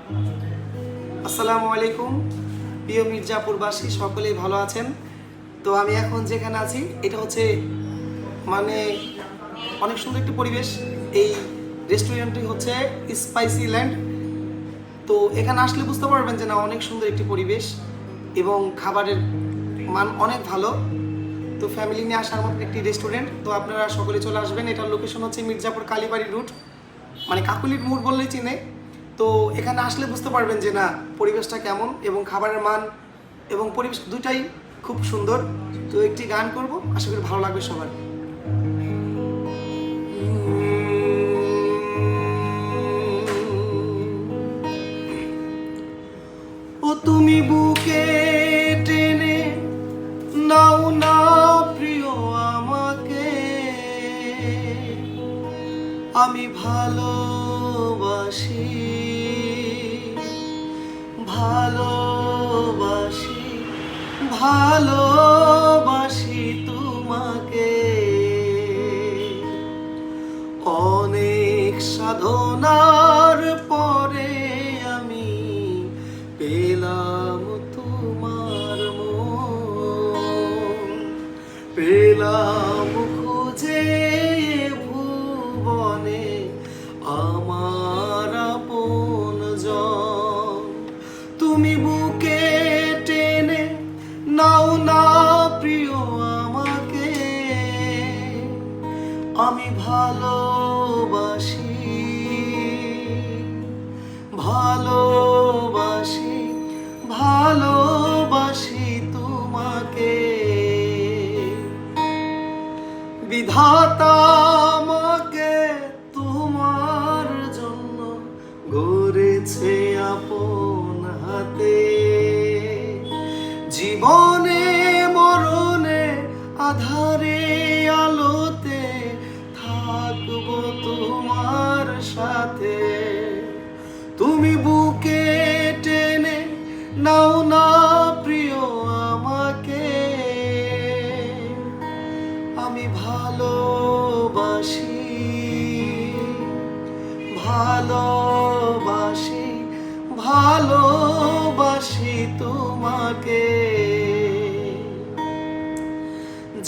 আসসালামু আলাইকুম প্রিয় মির্জাপুরবাসী, সকলেই ভালো আছেন। তো আমি এখন যেখানে আছি এটা হচ্ছে মানে অনেক সুন্দর একটি পরিবেশ। এই রেস্টুরেন্টটি হচ্ছে স্পাইসি ল্যান্ড। তো এখানে আসলে বুঝতে পারবেন যে না, অনেক সুন্দর একটি পরিবেশ এবং খাবারের মান অনেক ভালো। তো ফ্যামিলি নিয়ে আসার মতো একটি রেস্টুরেন্ট। তো আপনারা সকলে চলে আসবেন। এটার লোকেশন হচ্ছে মির্জাপুর কালীবাড়ি রুট, মানে কাকুলির মোড় বললেই চিনে। তো এখানে আসলে বুঝতে পারবেন যে না, পরিবেশটা কেমন এবং খাবারের মান এবং পরিবেশ দুটাই খুব সুন্দর। তো একটি গান করব, আশা করি ভালো লাগবে সবার। ও তুমি বুকে টেনে নাও না প্রিয় আমাকে, আমি ভালোবাসি ভালোবাসি ভালোবাসি তোমাকে। অনেক সাধনার পরে আমি পেলাম তোমার মন, পেলাম খুঁজে ভুবনে আমার আপনজন। তুমি বুকে টেনে নাও না প্রিয় আমাকে, আমি ভালোবাসি ভালোবাসি ভালোবাসি তোমাকে। বিধাতা আমাকে তোমার জন্য গড়েছে আপন হাতে। জীবনে মরণে আধারে আলোতে থাকবো তোমার সাথে। তুমি বুকে টেনে নাও না প্রিয় আমাকে, আমি ভালোবাসি ভালোবাসি ভালোবাসি তোমাকে।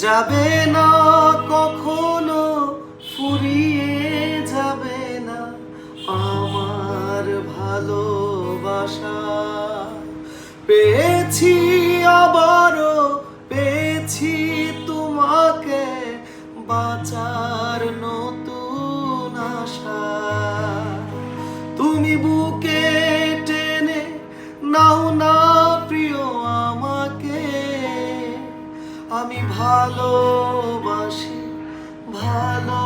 যাবে না কখনো ফুরিয়ে যাবে না আমার ভালোবাসা। পেয়েছি আবারও পেয়েছি তোমাকে, বাঁচার নতুন আশা। তুমি বুকে টেনে নাও না প্রিয় আমাকে, আমি ভালোবাসি ভালো